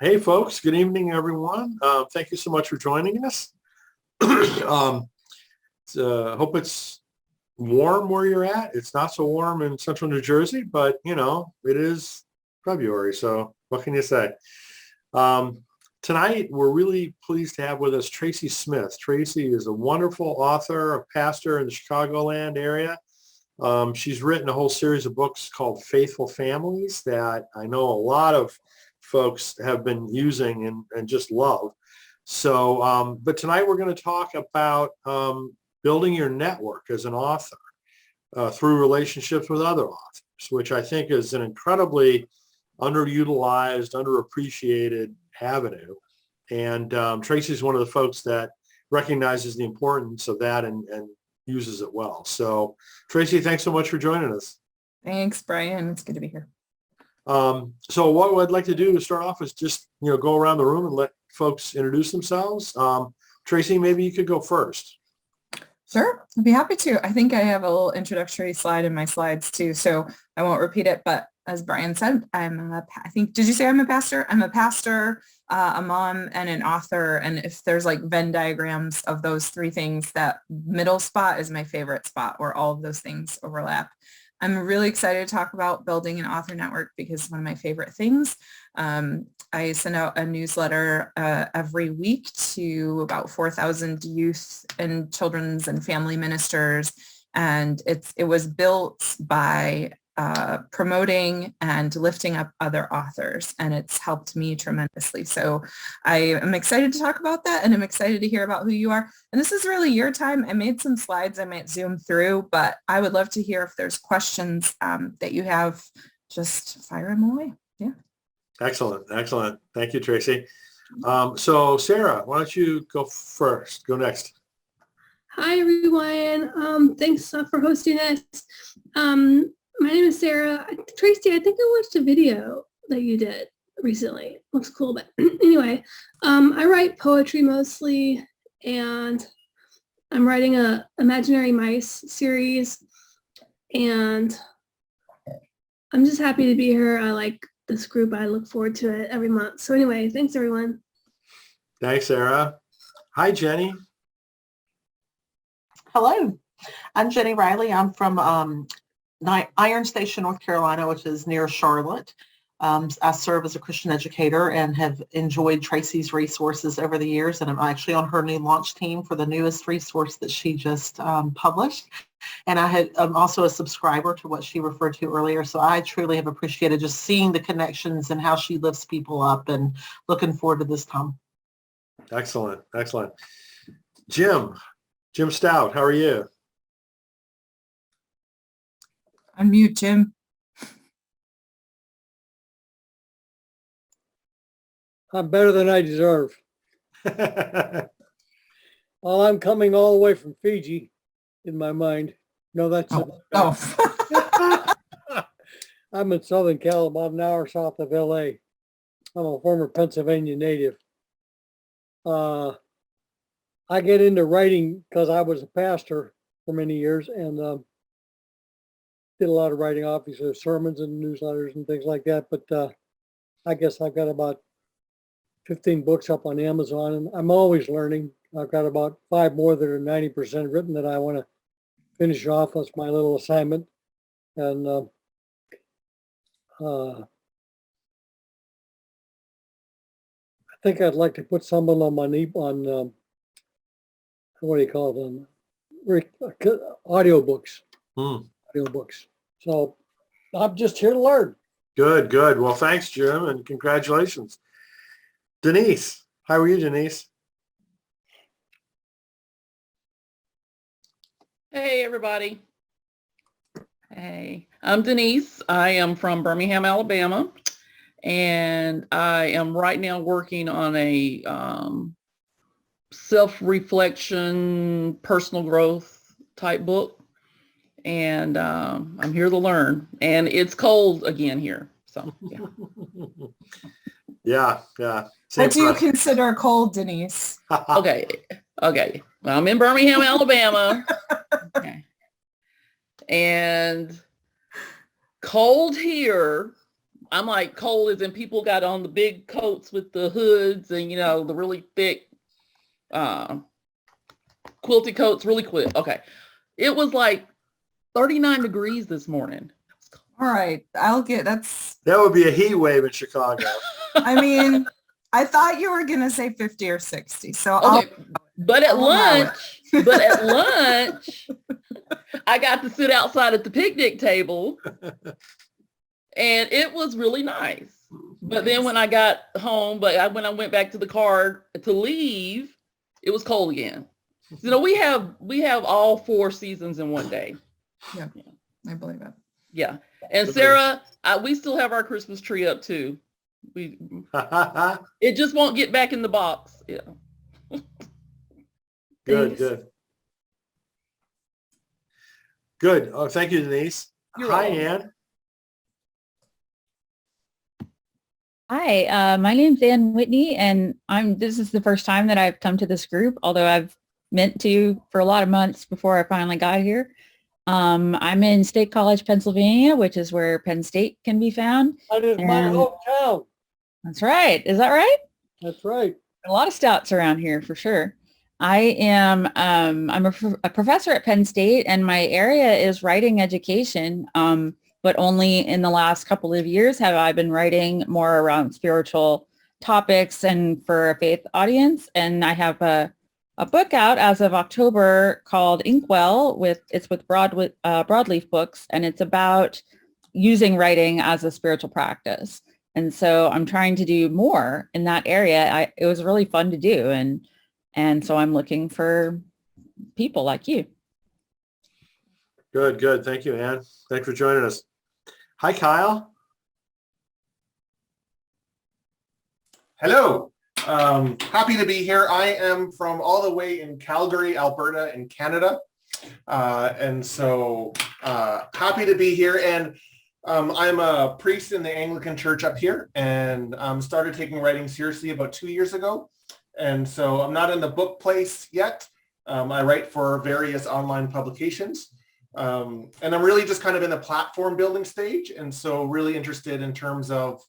Hey, folks. Good evening, everyone. Thank you so much for joining us. Hope it's warm where you're at. It's not so warm in central New Jersey, but, it is February. So what can you say? Um, Tonight, we're really pleased to have with us Tracy Smith. Tracy is a wonderful author, a pastor in the Chicagoland area. She's written a whole series of books called Faithful Families that I know a lot of folks have been using and just love. So, but tonight we're going to talk about building your network as an author through relationships with other authors, which I think is an incredibly underutilized, underappreciated avenue. And Tracy's one of the folks that recognizes the importance of that and uses it well. So Tracy, thanks so much for joining us. Thanks, Brian. It's good to be here. So what I'd like to do to start off is just, go around the room and let folks introduce themselves. Tracy, maybe you could go first. Sure, I'd be happy to. I think I have a little introductory slide in my slides too, so I won't repeat it. But as Brian said, did you say I'm a pastor? I'm a pastor, a mom, and an author. And if there's like Venn diagrams of those three things, that middle spot is my favorite spot where all of those things overlap. I'm really excited to talk about building an author network because it's one of my favorite things. I send out a newsletter every week to about 4,000 youth and children's and family ministers. And it was built by promoting and lifting up other authors, and it's helped me tremendously. So I am excited to talk about that, and I'm excited to hear about who you are. And this is really your time. I made some slides I might zoom through, but I would love to hear if there's questions that you have. Just fire them away. Yeah. Excellent. Thank you, Tracy. So Sarah, why don't you go first? Go next. Hi, everyone. Thanks for hosting this. My name is Sarah. Tracy, I think I watched a video that you did recently. Looks cool, but anyway, I write poetry mostly, and I'm writing a Imaginary Mice series, and I'm just happy to be here. I like this group. I look forward to it every month. So anyway, thanks, everyone. Thanks, Sarah. Hi, Jenny. Hello, I'm Jenny Riley. I'm from Iron Station, North Carolina, which is near Charlotte. I serve as a Christian educator and have enjoyed Tracy's resources over the years, and I'm actually on her new launch team for the newest resource that she just published. And I'm also a subscriber to what she referred to earlier, so I truly have appreciated just seeing the connections and how she lifts people up, and looking forward to this time. Excellent. Jim Stout, how are you? Unmute, Jim. I'm better than I deserve. Well, I'm coming all the way from Fiji in my mind. No, that's I'm in Southern Cal, about an hour south of LA. I'm a former Pennsylvania native. I get into writing because I was a pastor for many years, and did a lot of writing, obviously, sermons and newsletters and things like that. But I guess I've got about 15 books up on Amazon, and I'm always learning. I've got about 5 more that are 90% written that I want to finish off. That's my little assignment. And I think I'd like to put someone on my what do you call them? Audiobooks. Audiobooks. So I'm just here to learn. Good. Well, thanks, Jim, and congratulations. Denise, how are you, Denise? Hey, everybody. Hey, I'm Denise. I am from Birmingham, Alabama, and I am right now working on a self-reflection, personal growth type book. And I'm here to learn. And it's cold again here. So, yeah. What do you consider cold, Denise? Okay. Well, I'm in Birmingham, Alabama. Okay. And cold here I'm like, cold as in people got on the big coats with the hoods and, you know, the really thick quilted coats really quick. Okay. It was like 39 degrees this morning. All right. That's, That would be a heat wave in Chicago. I mean, I thought you were going to say 50 or 60. So Okay. But at I'll allow lunch, I got to sit outside at the picnic table and it was really nice. But then when I got home, when I went back to the car to leave, it was cold again. You know, we have all 4 seasons in one day. Yeah, I believe it. Yeah. And Sarah, we still have our Christmas tree up too. It just won't get back in the box. Yeah. Good, good. Good. Oh, thank you, Denise. You're Hi, welcome. Ann. Hi, my name's Ann Whitney, and this is the first time that I've come to this group, although I've meant to for a lot of months before I finally got here. I'm in State College, Pennsylvania, which is where Penn State can be found. That is my And- hometown. That's right. Is that right? That's right. A lot of stouts around here for sure. I'm a professor at Penn State, and my area is writing education. But only in the last couple of years have I been writing more around spiritual topics and for a faith audience. And I have a book out as of October called Inkwell it's with Broadleaf Books, and it's about using writing as a spiritual practice. And so I'm trying to do more in that area. It was really fun to do. And so I'm looking for people like you. Good, good. Thank you, Ann. Thanks for joining us. Hi, Kyle. Hello. Happy to be here. I am from all the way in Calgary, Alberta in Canada. And so happy to be here. And I'm a priest in the Anglican Church up here and started taking writing seriously about 2 years ago. And so I'm not in the book place yet. I write for various online publications. And I'm really just kind of in the platform building stage. And so really interested in terms of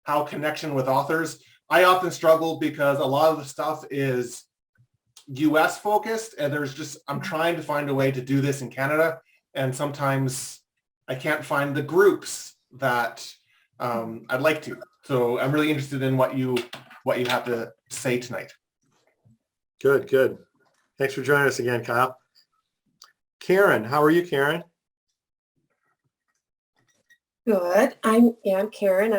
how connection with authors. I often struggle because a lot of the stuff is US focused and I'm trying to find a way to do this in Canada. And sometimes I can't find the groups that I'd like to. So I'm really interested in what you have to say tonight. Good, good. Thanks for joining us again, Kyle. Karen, how are you, Karen? Good. I'm Karen.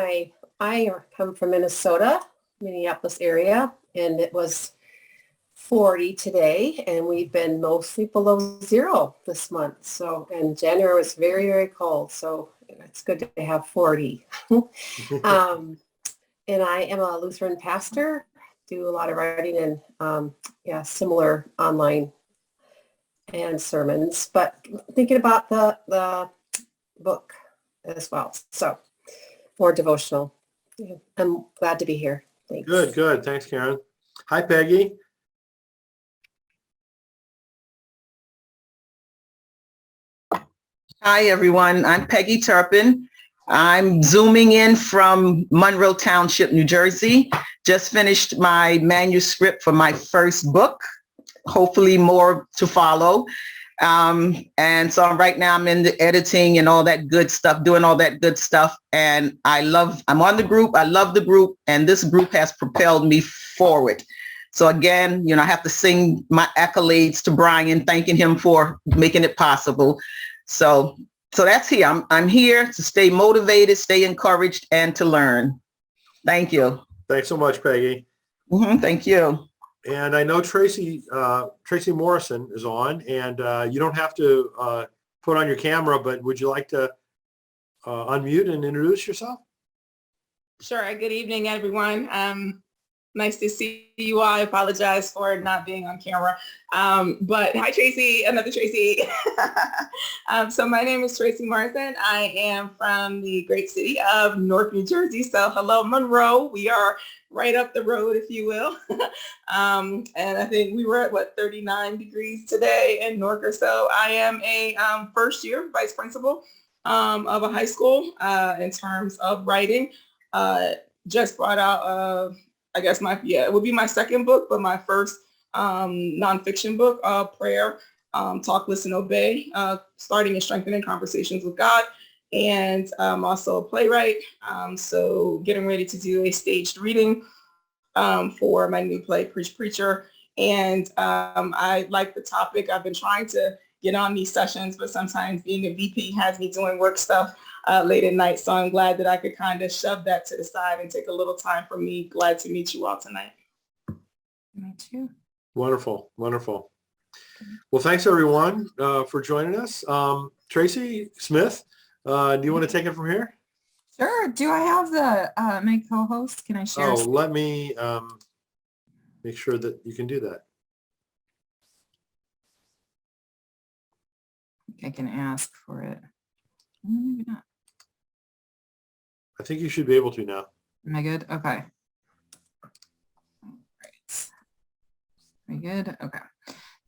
I come from Minnesota, Minneapolis area, and it was 40 today, and we've been mostly below zero this month. So, and January was very, very cold. So it's good to have 40. And I am a Lutheran pastor, do a lot of writing and similar online and sermons, but thinking about the book as well. So more devotional. Yeah, I'm glad to be here. Thanks. Good, good. Thanks, Karen. Hi, Peggy. Hi, everyone. I'm Peggy Turpin. I'm zooming in from Monroe Township, New Jersey. Just finished my manuscript for my first book, hopefully more to follow. And so right now I'm in the editing and all that good stuff, doing all that good stuff. And I'm on the group. I love the group. And this group has propelled me forward. So again, I have to sing my accolades to Brian, thanking him for making it possible. So that's here. I'm here to stay motivated, stay encouraged, and to learn. Thank you. Thanks so much, Peggy. Thank you. And I know Tracy Morrison is on, and you don't have to put on your camera, but would you like to unmute and introduce yourself? Sure. Good evening, everyone. Nice to see you all. I apologize for not being on camera. But hi, Tracy, another Tracy. So my name is Tracy Morrison. I am from the great city of Newark, New Jersey. So hello, Monroe. We are right up the road, if you will. And I think we were at 39 degrees today in Newark or so. I am a first year vice principal of a high school in terms of writing. Just brought out, I guess it would be my second book, but my first nonfiction book, Prayer, Talk, Listen, Obey, starting and strengthening conversations with God. And I'm also a playwright. So getting ready to do a staged reading for my new play, Preach Preacher. And I like the topic. I've been trying to get on these sessions, but sometimes being a VP has me doing work stuff late at night. So I'm glad that I could kind of shove that to the side and take a little time for me. Glad to meet you all tonight. Me too. Wonderful. Wonderful. Well, thanks everyone for joining us. Tracy Smith, do you want to take it from here? Sure. Do I have the my co-host? Can I share? Oh, let me make sure that you can do that. I can ask for it. Maybe not. I think you should be able to now. Am I good? Okay. All right. Are we good? Okay.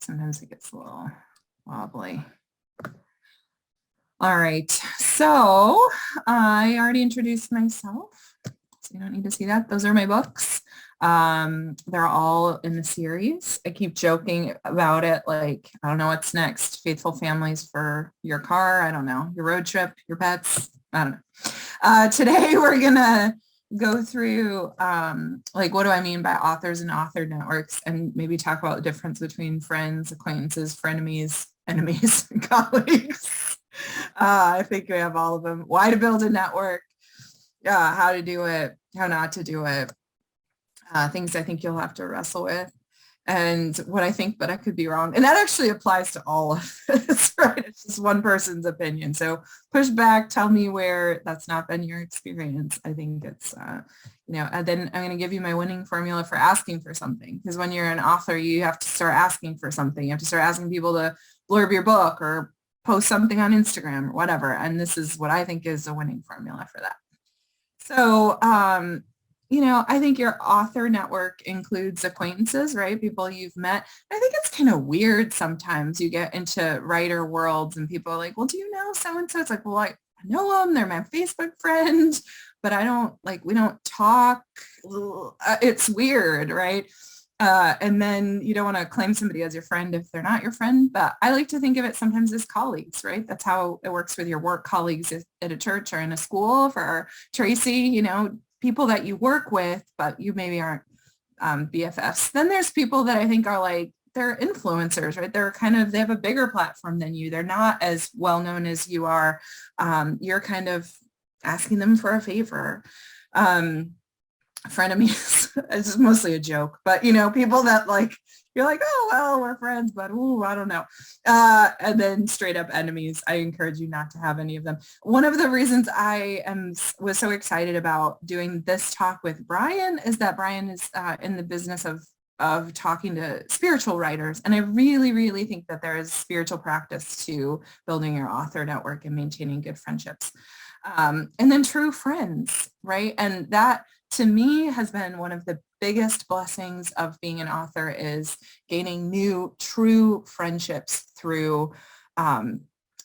Sometimes it gets a little wobbly. All right. So I already introduced myself, so you don't need to see that. Those are my books. They're all in the series. I keep joking about it, like, I don't know what's next. Faithful Families for your car. I don't know. Your road trip, your pets. I don't know. Today we're gonna go through like, what do I mean by authors and author networks, and maybe talk about the difference between friends, acquaintances, frenemies, enemies, and colleagues. I think we have all of them. Why to build a network, how to do it, how not to do it. Things I think you'll have to wrestle with, and what I think, but I could be wrong. And that actually applies to all of this, right? It's just one person's opinion. So push back, tell me where that's not been your experience. I think it's, and then I'm going to give you my winning formula for asking for something. Because when you're an author, you have to start asking for something. You have to start asking people to blurb your book or post something on Instagram or whatever. And this is what I think is a winning formula for that. So, I think your author network includes acquaintances, right? People you've met. I think it's kind of weird sometimes you get into writer worlds and people are like, well, do you know so-and-so? It's like, well, I know them. They're my Facebook friend, but we don't talk. It's weird, right? And then you don't want to claim somebody as your friend if they're not your friend. But I like to think of it sometimes as colleagues, right? That's how it works with your work colleagues at a church or in a school. For Tracy, people that you work with, but you maybe aren't BFFs. Then there's people that I think are like, they're influencers, right? They have a bigger platform than you. They're not as well known as you are. You're kind of asking them for a favor. Frenemies is mostly a joke, but people that you're like, oh, well, we're friends, but I don't know. And then straight up enemies. I encourage you not to have any of them. One of the reasons I was so excited about doing this talk with Brian is that Brian is in the business of talking to spiritual writers. And I really, really think that there is spiritual practice to building your author network and maintaining good friendships. And then true friends, right? And that, to me, has been one of the biggest blessings of being an author, is gaining new true friendships through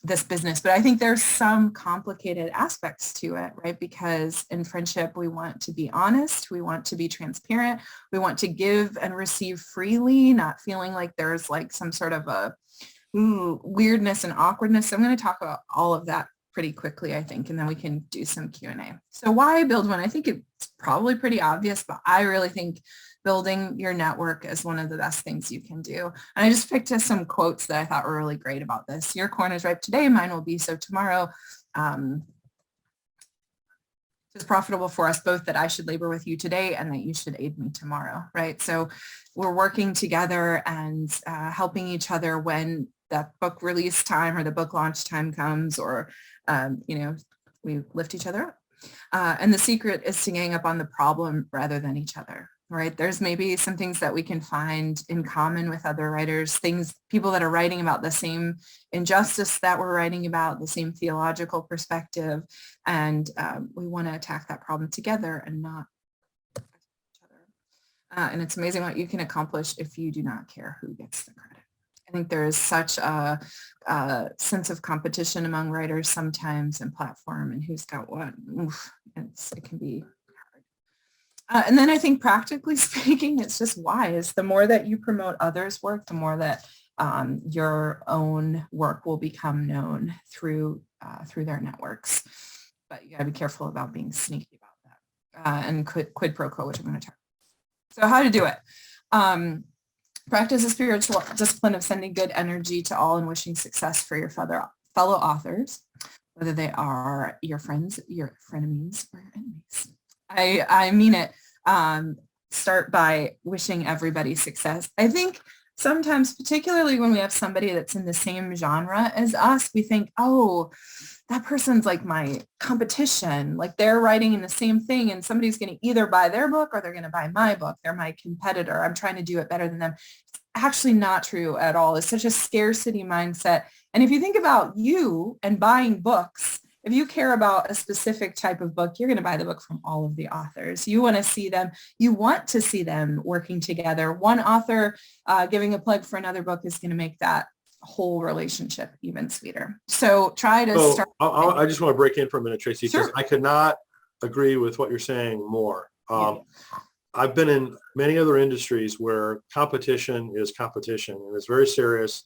this business. But I think there's some complicated aspects to it, right? Because in friendship, we want to be honest. We want to be transparent. We want to give and receive freely, not feeling like there's some sort of a weirdness and awkwardness. So I'm going to talk about all of that pretty quickly, I think, and then we can do some Q&A. So why build one? I think it's probably pretty obvious, but I really think building your network is one of the best things you can do. And I just picked some quotes that I thought were really great about this. Your corn is ripe today, mine will be so tomorrow. It's profitable for us both that I should labor with you today and that you should aid me tomorrow, right? So we're working together and helping each other when that book release time or the book launch time comes, or we lift each other up. And the secret is to gang up on the problem rather than each other, right? There's maybe some things that we can find in common with other writers, people that are writing about the same injustice that we're writing about, the same theological perspective. And we want to attack that problem together and not each other. And it's amazing what you can accomplish if you do not care who gets the credit. I think there is such a sense of competition among writers sometimes and platform and who's got what. Oof, it can be hard. And then I think practically speaking, it's just wise. The more that you promote others' work, the more that your own work will become known through their networks. But you got to be careful about being sneaky about that and quid pro quo, which I'm going to talk about. So how to do it. Practice a spiritual discipline of sending good energy to all and wishing success for your fellow authors, whether they are your friends, your frenemies, or your enemies. I mean it. Start by wishing everybody success. I think sometimes, particularly when we have somebody that's in the same genre as us, we think, oh, that person's like my competition, like they're writing in the same thing and somebody's going to either buy their book or they're going to buy my book. They're my competitor. I'm trying to do it better than them. It's actually not true at all. It's such a scarcity mindset. And if you think about you and buying books, if you care about a specific type of book, you're going to buy the book from all of the authors. You want to see them. You want to see them working together. One author giving a plug for another book is going to make that whole relationship even sweeter. So try to start. I just want to break in for a minute, Tracy, because Sure. I could not agree with what you're saying more. I've been in many other industries where competition is competition and it's very serious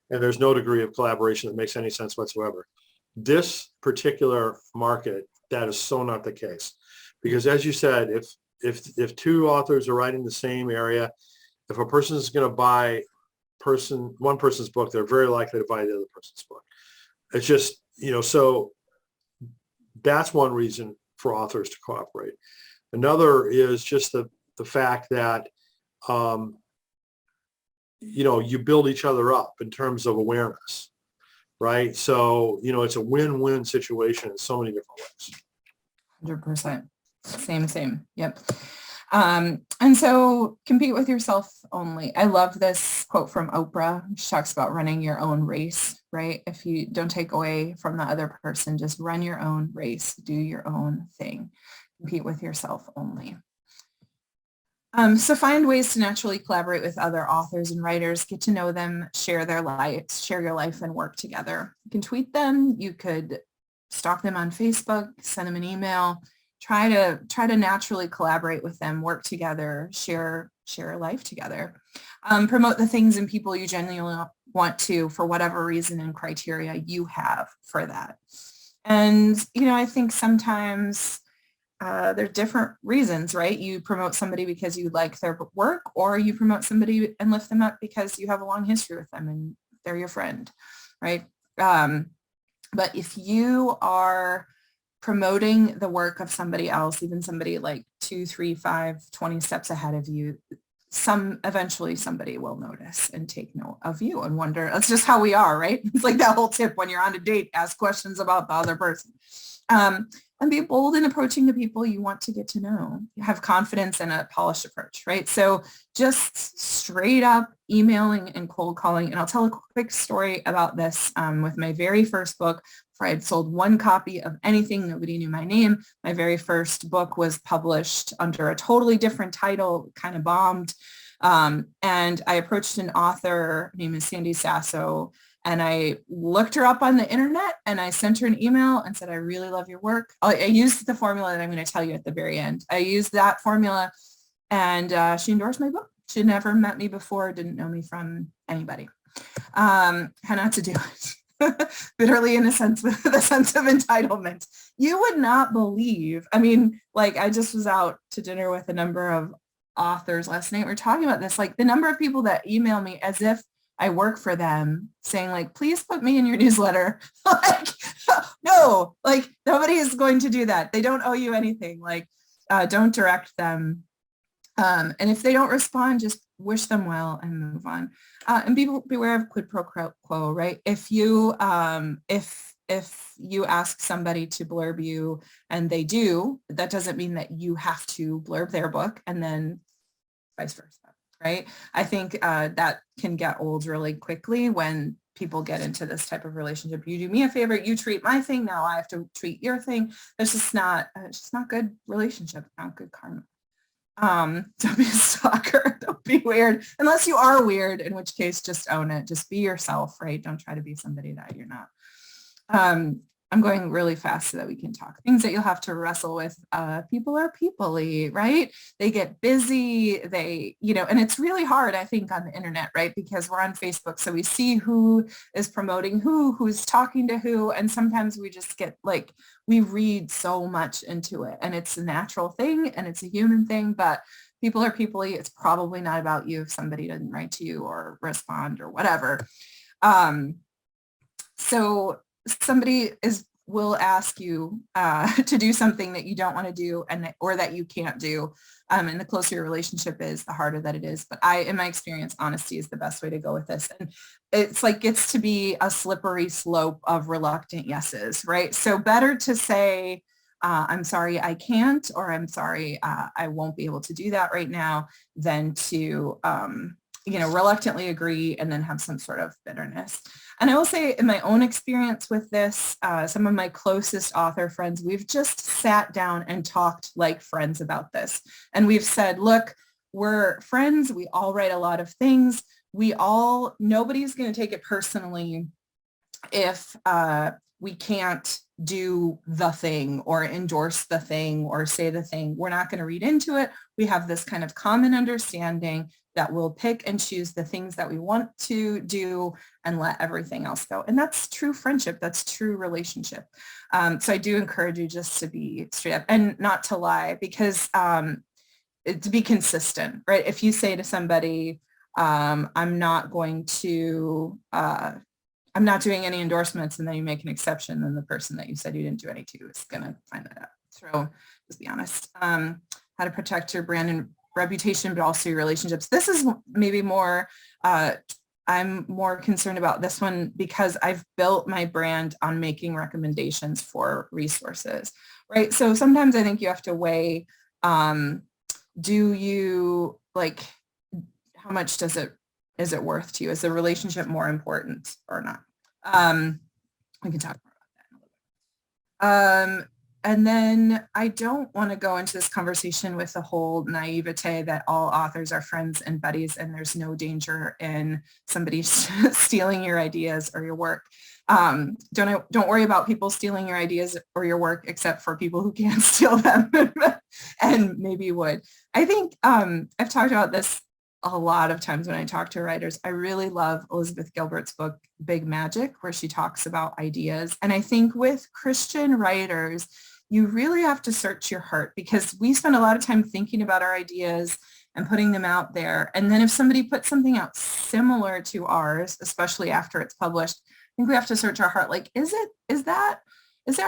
and there's no degree of collaboration that makes any sense whatsoever. This particular market, that is so not the case, because as you said, if two authors are writing the same area, if a person is going to buy one person's book, they're very likely to buy the other person's book. It's just, so that's one reason for authors to cooperate. Another is just the fact that, you build each other up in terms of awareness, right? So, it's a win-win situation in so many different ways. 100%. Same. Yep. And so compete with yourself only. I love this quote from Oprah. She talks about running your own race, right? If you don't take away from the other person, just run your own race, do your own thing, compete with yourself only. So find ways to naturally collaborate with other authors and writers, get to know them, share their lives, share your life and work together. You can tweet them. You could stalk them on Facebook, send them an email. Try to naturally collaborate with them, work together, share life together. Promote the things and people you genuinely want to, for whatever reason and criteria you have for that. And, I think sometimes there are different reasons, right? You promote somebody because you like their work, or you promote somebody and lift them up because you have a long history with them and they're your friend, right? But if you are promoting the work of somebody else, even somebody like 2, 3, 5, 20 steps ahead of you, eventually somebody will notice and take note of you and wonder. That's just how we are, right? It's like that whole tip when you're on a date, ask questions about the other person. And be bold in approaching the people you want to get to know. Have confidence and a polished approach, right? So just straight up emailing and cold calling. And I'll tell a quick story about this with my very first book. I had sold one copy of anything. Nobody knew my name. My very first book was published under a totally different title, kind of bombed. And I approached an author, her name is Sandy Sasso, and I looked her up on the internet and I sent her an email and said, I really love your work. I used the formula that I'm going to tell you at the very end. I used that formula and she endorsed my book. She had never met me before, didn't know me from anybody. How not to do it. Bitterly in a sense, with a sense of entitlement. You would not believe, I just was out to dinner with a number of authors last night. We're talking about this, like the number of people that email me as if I work for them saying like, please put me in your newsletter. No, nobody is going to do that. They don't owe you anything. Don't direct them. And if they don't respond, just wish them well and move on. And beware of quid pro quo, right? If you ask somebody to blurb you and they do, that doesn't mean that you have to blurb their book, and then vice versa, right? I think that can get old really quickly when people get into this type of relationship. You do me a favor, you treat my thing, now I have to treat your thing. It's just not good relationship, not good karma. Don't be a stalker. Don't be weird. Unless you are weird, in which case just own it. Just be yourself, right? Don't try to be somebody that you're not. I'm going really fast so that we can talk. Things that you'll have to wrestle with. People are people-y, right? They get busy. They, and it's really hard, I think, on the internet, right? Because we're on Facebook. So we see who is promoting who's talking to who. And sometimes we just get we read so much into it, and it's a natural thing and it's a human thing, but people are people-y. It's probably not about you if somebody doesn't write to you or respond or whatever. So somebody will ask you to do something that you don't want to do or that you can't do. And the closer your relationship is, the harder that it is. But in my experience, honesty is the best way to go with this. And it's gets to be a slippery slope of reluctant yeses, right? So better to say, I'm sorry, I can't, or I'm sorry, I won't be able to do that right now, than to, reluctantly agree and then have some sort of bitterness. And I will say, in my own experience with this, some of my closest author friends, we've just sat down and talked like friends about this. And we've said, look, we're friends. We all write a lot of things. Nobody's going to take it personally if we can't do the thing or endorse the thing or say the thing. We're not going to read into it. We have this kind of common understanding that we'll pick and choose the things that we want to do and let everything else go. And that's true friendship. That's true relationship. So I do encourage you just to be straight up and not to lie, because to be consistent, right? If you say to somebody, I'm not doing any endorsements, and then you make an exception, then the person that you said you didn't do any to is going to find that out. So just be honest. How to protect your brand and reputation, but also your relationships. This is maybe more, I'm more concerned about this one because I've built my brand on making recommendations for resources, right? So sometimes I think you have to weigh, do you how much is it worth to you? Is the relationship more important or not? We can talk more about that in a little bit. And then I don't want to go into this conversation with the whole naivete that all authors are friends and buddies and there's no danger in somebody stealing your ideas or your work. Don't worry about people stealing your ideas or your work, except for people who can't steal them and maybe would. I think I've talked about this a lot of times when I talk to writers. I really love Elizabeth Gilbert's book, Big Magic, where she talks about ideas. And I think with Christian writers, you really have to search your heart, because we spend a lot of time thinking about our ideas and putting them out there. And then if somebody puts something out similar to ours, especially after it's published, I think we have to search our heart. Is that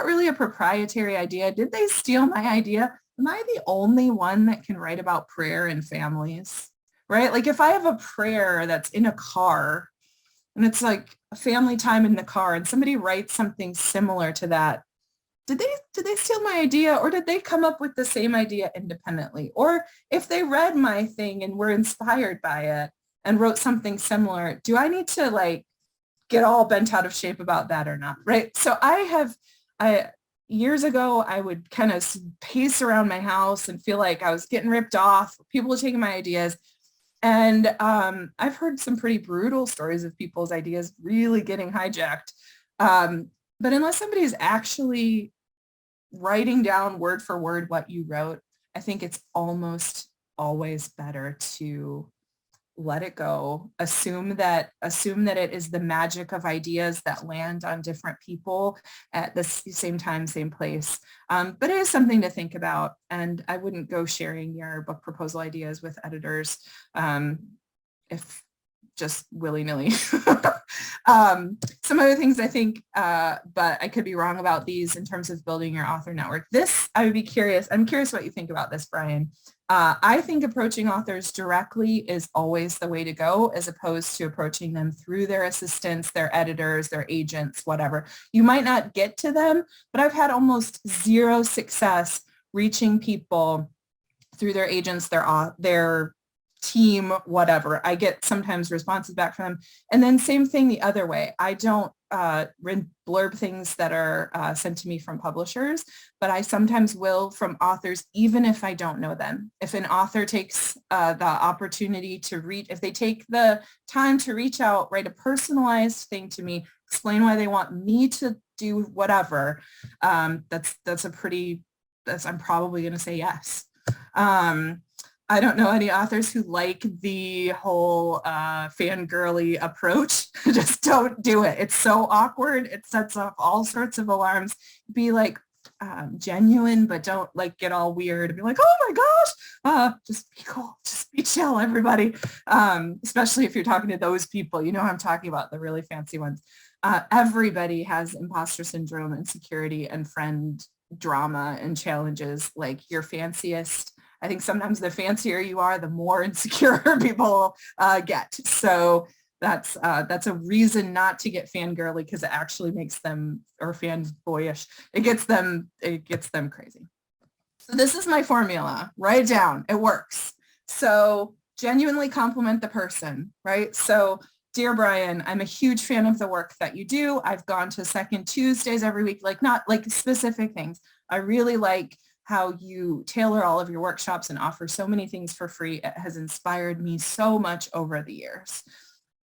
really a proprietary idea? Did they steal my idea? Am I the only one that can write about prayer and families? Right? If I have a prayer that's in a car and it's a family time in the car and somebody writes something similar to that, did they steal my idea, or did they come up with the same idea independently? Or if they read my thing and were inspired by it and wrote something similar, do I need to get all bent out of shape about that or not? Right? So years ago, I would kind of pace around my house and feel like I was getting ripped off. People were taking my ideas. And I've heard some pretty brutal stories of people's ideas really getting hijacked. But unless somebody is actually writing down word for word what you wrote, I think it's almost always better to let it go. Assume that it is the magic of ideas that land on different people at the same time, same place. But it is something to think about. And I wouldn't go sharing your book proposal ideas with editors if just willy-nilly. Some other things I think, but I could be wrong about these in terms of building your author network. This, I would be curious. I'm curious what you think about this, Brian. I think approaching authors directly is always the way to go, as opposed to approaching them through their assistants, their editors, their agents, whatever. You might not get to them, but I've had almost zero success reaching people through their agents, their team, whatever. I get sometimes responses back from them. And then same thing the other way. I don't blurb things that are sent to me from publishers, but I sometimes will from authors, even if I don't know them. If an author takes the opportunity to read, if they take the time to reach out, write a personalized thing to me, explain why they want me to do whatever, I'm probably going to say yes. I don't know any authors who like the whole fangirly approach. Just don't do it. It's so awkward. It sets off all sorts of alarms. Be like genuine, but don't like get all weird and be like, oh my gosh, just be cool. Just be chill, everybody. Especially if you're talking to those people, you know what I'm talking about, the really fancy ones. Everybody has imposter syndrome, insecurity, and friend drama and challenges. Like your fanciest, I think sometimes the fancier you are, the more insecure people get. So that's a reason not to get fangirly, because it actually makes them, or fanboyish, it gets them crazy. So this is my formula. Write it down. It works. So genuinely compliment the person, right? So dear Brian, I'm a huge fan of the work that you do. I've gone to second Tuesdays every week, like not like specific things. I really like how you tailor all of your workshops and offer so many things for free. It has inspired me so much over the years.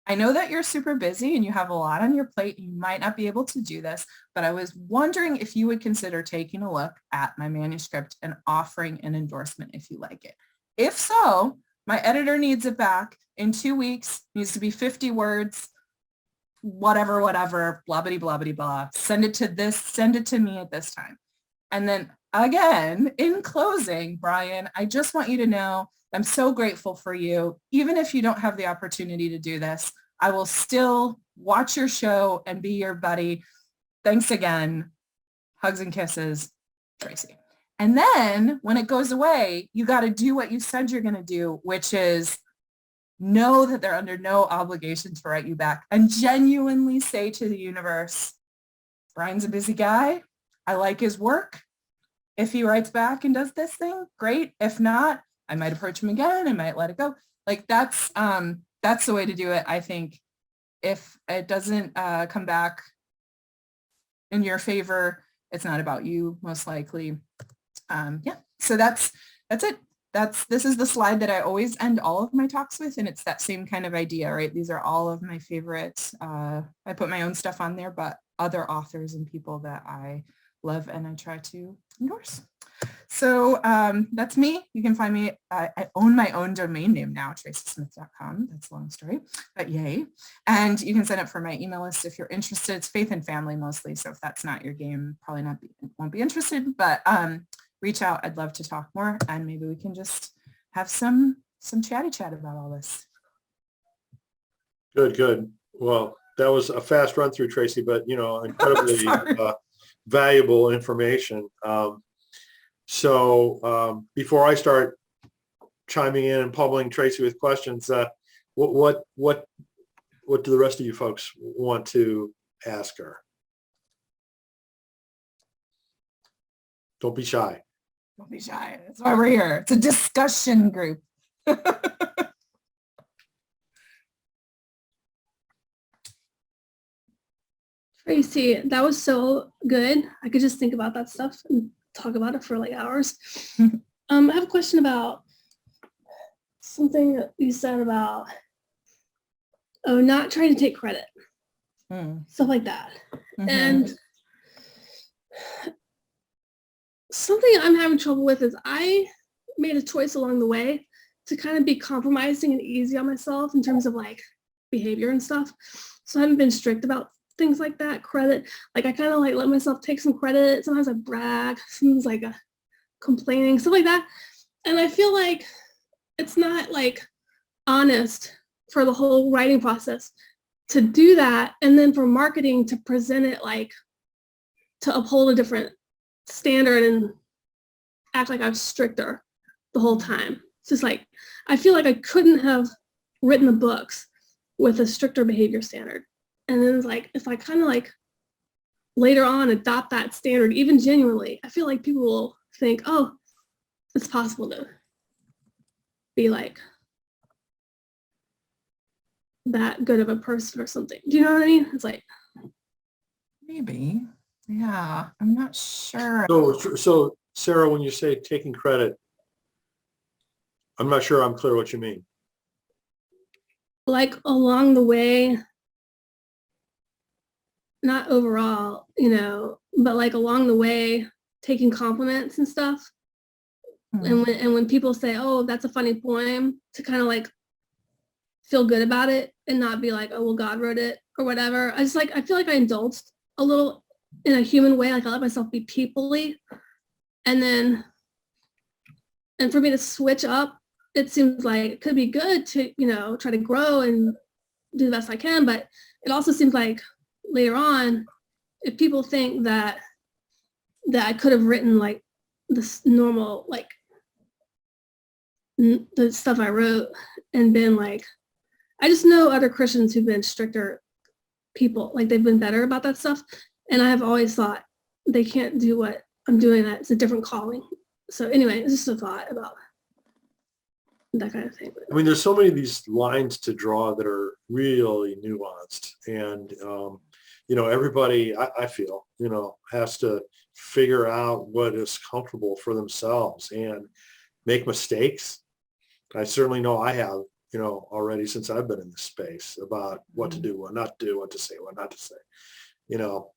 I know that you're super busy and you have a lot on your plate. You might not be able to do this, but I was wondering if you would consider taking a look at my manuscript and offering an endorsement if you like it. If so, my editor needs it back in 2 weeks, needs to be 50 words, whatever, blah, blah, blah, blah, blah. Send it to me at this time. And then again, in closing, Brian, I just want you to know I'm so grateful for you. Even if you don't have the opportunity to do this, I will still watch your show and be your buddy. Thanks again. Hugs and kisses, Tracy. And then when it goes away, you got to do what you said you're going to do, which is know that they're under no obligation to write you back, and genuinely say to the universe, Brian's a busy guy. I like his work. If he writes back and does this thing, great. If not, I might approach him again. I might let it go. Like that's the way to do it. I think if it doesn't come back in your favor, it's not about you, most likely. Yeah, so that's it. This is the slide that I always end all of my talks with, and it's that same kind of idea, right? These are all of my favorites. I put my own stuff on there, but other authors and people that I love and I try to endorse. So that's me. You can find me. I own my own domain name now, tracysmith.com. That's a long story, but yay. And you can sign up for my email list if you're interested. It's faith and family mostly. So if that's not your game, probably won't be interested, but reach out. I'd love to talk more, and maybe we can just have some chatty chat about all this. Good. Well, that was a fast run through, Tracy, but incredibly valuable information. So before I start chiming in and pummeling Tracy with questions, what do the rest of you folks want to ask her? Don't be shy. Don't be shy. That's why we're here. It's a discussion group. Tracy, that was so good. I could just think about that stuff and talk about it for like hours. I have a question about something that you said about not trying to take credit, stuff like that. And something I'm having trouble with is I made a choice along the way to kind of be compromising and easy on myself in terms of like behavior and stuff. So I haven't been strict about things like that, credit. Like I kind of like let myself take some credit. Sometimes I brag, sometimes like complaining, stuff like that. And I feel like it's not like honest for the whole writing process to do that. And then for marketing to present it like to uphold a different standard and act like I was stricter the whole time. It's just like, I feel like I couldn't have written the books with a stricter behavior standard. And then it's like, if I kind of like later on adopt that standard, even genuinely, I feel like people will think, oh, it's possible to be like that good of a person or something. Do you know what I mean? It's like, Maybe. Yeah, I'm not sure. So Sarah, when you say taking credit, I'm not sure I'm clear what you mean. like along the way, not overall, you know, but like along the way, taking compliments and stuff. Hmm. And when people say, "Oh, that's a funny poem," to kind of like feel good about it and not be like, "Oh, well, God wrote it" or whatever. I feel like I indulged a little in a human way. Like I let myself be peoply, and for me to switch up, it seems like it could be good to, you know, try to grow and do the best I can. But it also seems like later on, if people think that I could have written like this normal, like the stuff I wrote and been like, I just know other Christians who've been stricter people, like they've been better about that stuff. And I have always thought they can't do what I'm doing, that it's a different calling. So anyway, it's just a thought about that kind of thing. I mean, there's so many of these lines to draw that are really nuanced, and you know, everybody, I feel, you know, has to figure out what is comfortable for themselves and make mistakes. I certainly know I have, you know, already since I've been in this space about what to do, what not to do, what to say, what not to say. You know,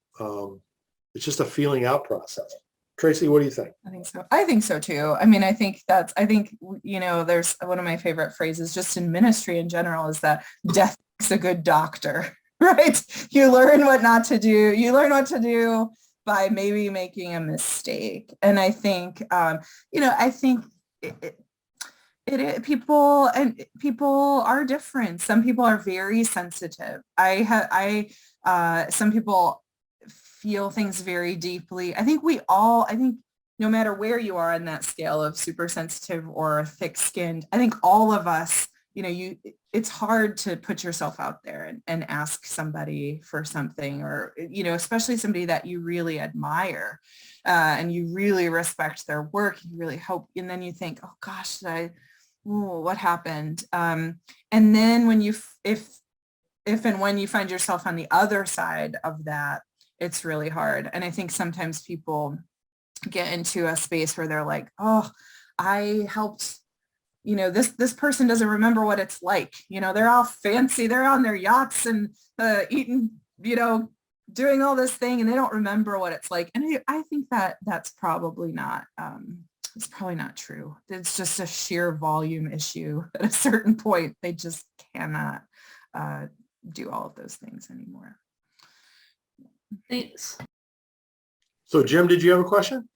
it's just a feeling out process. Tracy, what do you think? I think so. I think so too. I mean, I think, you know, there's one of my favorite phrases just in ministry in general is that death makes a good doctor, right? You learn what not to do. You learn what to do by maybe making a mistake. And I think, you know, I think people are different. Some people are very sensitive. Some people feel things very deeply. I think no matter where you are on that scale of super sensitive or thick skinned, I think all of us, you know, it's hard to put yourself out there and ask somebody for something, or, you know, especially somebody that you really admire and you really respect their work. You really hope, and then you think, oh gosh, what happened? And then when if and when you find yourself on the other side of that, it's really hard. And I think sometimes people get into a space where they're like, oh, I helped, you know, this person doesn't remember what it's like. You know, they're all fancy, they're on their yachts and eating, you know, doing all this thing, and they don't remember what it's like. And I think that's probably not, it's probably not true. It's just a sheer volume issue. At a certain point, they just cannot do all of those things anymore. Thanks. So Jim, did you have a question?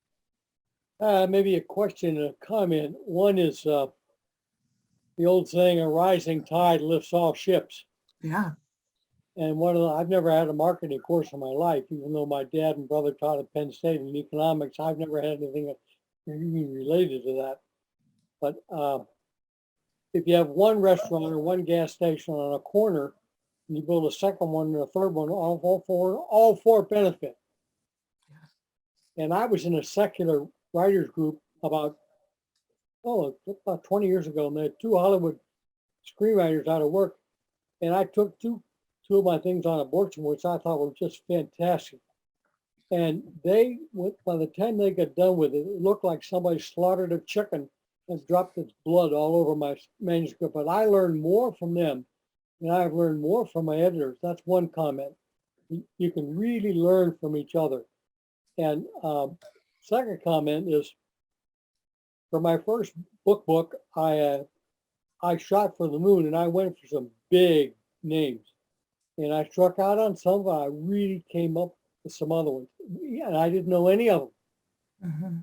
Maybe a question and a comment. One is the old saying, a rising tide lifts all ships. Yeah. And I've never had a marketing course in my life, even though my dad and brother taught at Penn State in economics. I've never had anything even related to that. But if you have one restaurant or one gas station on a corner, and you build a second one and a third one, all four benefit. And I was in a secular writers group about 20 years ago, and they had two Hollywood screenwriters out of work. And I took two of my things on abortion, which I thought were just fantastic. And by the time they got done with it, it looked like somebody slaughtered a chicken and dropped its blood all over my manuscript. But I learned more from them than I've learned more from my editors. That's one comment. You can really learn from each other. And second comment is, for my first book, I shot for the moon, and I went for some big names. And I struck out on some, but I really came up with some other ones. And I didn't know any of them. Mm-hmm.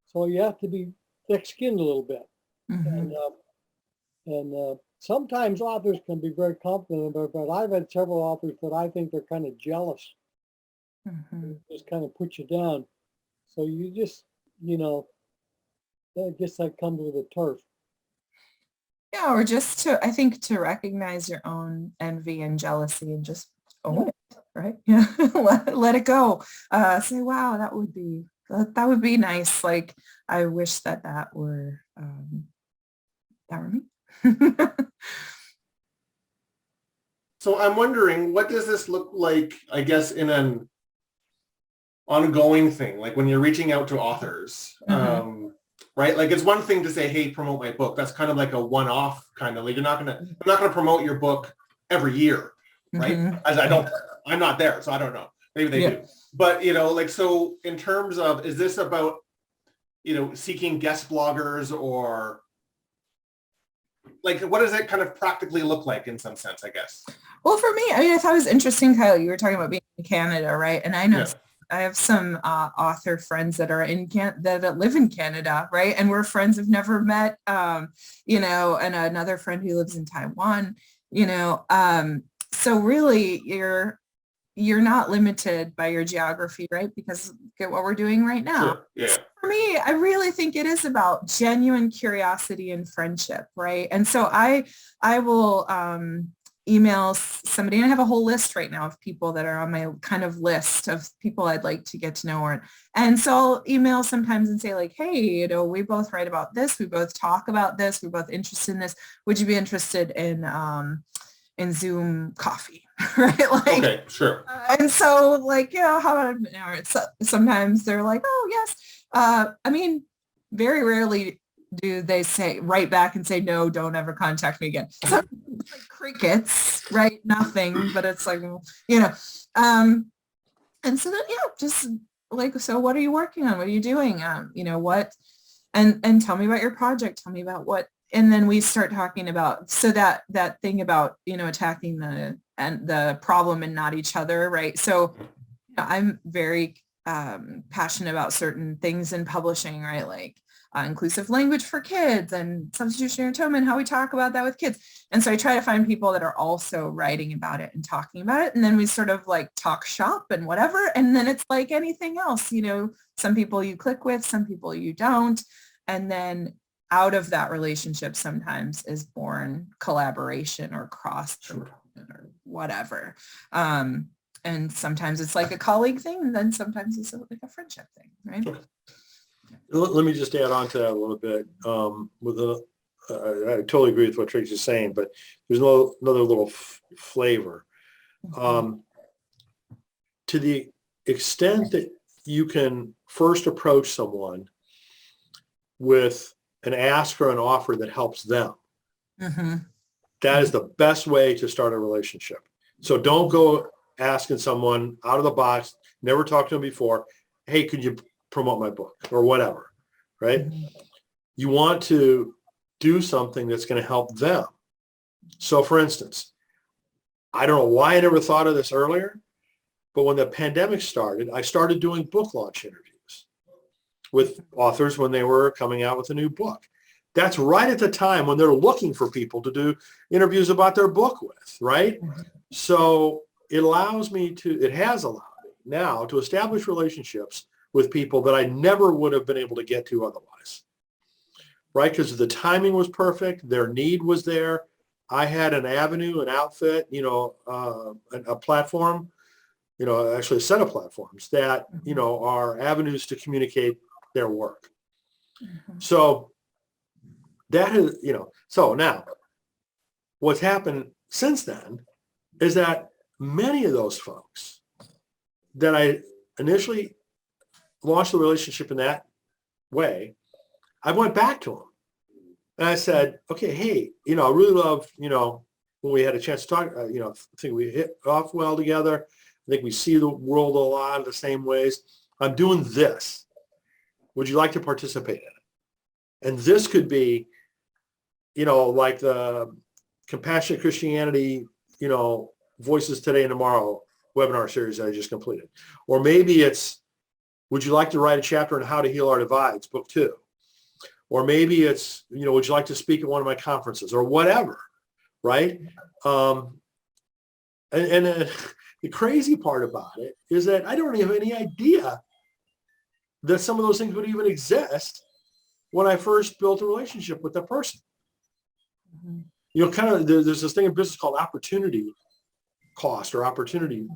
So you have to be thick-skinned a little bit. Mm-hmm. And sometimes authors can be very confident, but I've had several authors that I think they're kind of jealous. Mm-hmm. Just kind of put you down. So you just, you know, I guess that comes with the turf. Yeah, or just I think to recognize your own envy and jealousy and just own it, right? Yeah, let it go. Say, wow, that would be nice. Like, I wish that were me. So I'm wondering, what does this look like, I guess, in an ongoing thing, like when you're reaching out to authors, right? Like it's one thing to say, hey, promote my book. That's kind of like a one-off kind of, like I'm not gonna promote your book every year, right? As I'm not there, so I don't know. Maybe they do. But, like, so in terms of, is this about, seeking guest bloggers, or like, what does it kind of practically look like in some sense, I guess? Well, for me, I thought it was interesting, Kyle, you were talking about being in Canada, right? And I know I have some author friends that are that live in Canada, right? And we're friends have never met, and another friend who lives in Taiwan, so really you're not limited by your geography, right? Because look at what we're doing right now. Sure. Yeah. So for me, I really think it is about genuine curiosity and friendship, right? And so I will email somebody, and I have a whole list right now of people that are on my kind of list of people I'd like to get to know. And so I'll email sometimes and say like, hey, we both write about this. We both talk about this. We're both interested in this. Would you be interested in Zoom coffee? Right? Like, okay, sure. And so like, how about an hour? Sometimes they're like, oh yes. Very rarely do they say write back and say, no, don't ever contact me again. So like crickets, right? Nothing, but it's like, and so then, just like, so what are you working on? What are you doing? What, and tell me about your project. Tell me about what, and then we start talking about, so that thing about, attacking the problem and not each other. Right. So I'm very passionate about certain things in publishing, right? Like inclusive language for kids and substitutionary atonement, how we talk about that with kids. And so I try to find people that are also writing about it and talking about it. And then we sort of like talk shop and whatever. And then it's like anything else, some people you click with, some people you don't. And then out of that relationship sometimes is born collaboration or cross or whatever. And sometimes it's like a colleague thing, and then sometimes it's like a friendship thing, right? Let me just add on to that a little bit. I totally agree with what Tracy's saying, but there's another little flavor. To the extent that you can first approach someone with an ask or an offer that helps them, that is the best way to start a relationship. So don't go asking someone out of the box, never talked to them before, hey, could you promote my book or whatever, right? You want to do something that's going to help them. So for instance, I don't know why I never thought of this earlier, but when the pandemic started, I started doing book launch interviews with authors when they were coming out with a new book. That's right at the time when they're looking for people to do interviews about their book with, right? So it has allowed me now to establish relationships with people that I never would have been able to get to otherwise, right? Because the timing was perfect. Their need was there. I had an avenue, an outfit, a platform, actually a set of platforms that, are avenues to communicate their work. So that is, so now what's happened since then is that many of those folks that I initially launched the relationship in that way, I went back to them and I said, okay, hey, I really love, when we had a chance to talk, I think we hit off well together. I think we see the world a lot of the same ways. I'm doing this. Would you like to participate in it? And this could be, like the Compassionate Christianity, Voices Today and Tomorrow webinar series that I just completed. Or maybe it's, would you like to write a chapter on how to heal our divides, book 2? Or maybe it's, would you like to speak at one of my conferences or whatever, right? And the crazy part about it is that I don't have any idea that some of those things would even exist when I first built a relationship with that person. There's this thing in business called opportunity cost or opportunity,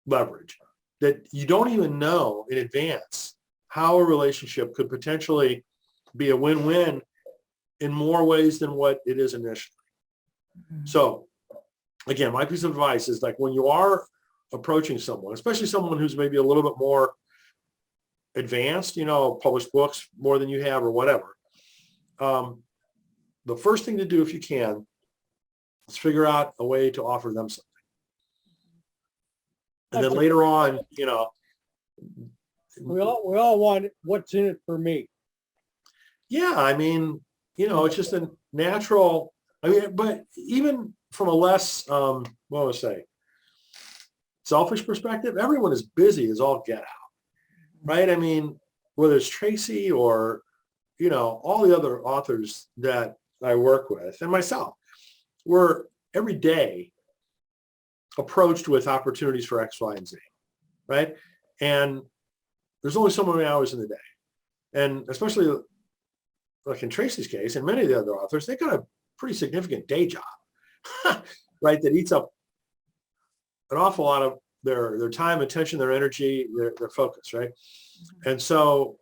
leverage, that you don't even know in advance how a relationship could potentially be a win-win in more ways than what it is initially. So again, my piece of advice is like when you are approaching someone, especially someone who's maybe a little bit more advanced, published books more than you have or whatever. The first thing to do if you can is figure out a way to offer them something. And then later on, we all want what's in it for me. Yeah, I mean, it's just a natural, but even from a less, what would I say, selfish perspective, everyone is busy as all get out, right? I mean, whether it's Tracy or, all the other authors that I work with and myself, we're every day approached with opportunities for X, Y, and Z, right? And there's only so many hours in the day. And especially like in Tracy's case and many of the other authors, they got a pretty significant day job, right? That eats up an awful lot of their time, attention, their energy, their focus, right? And so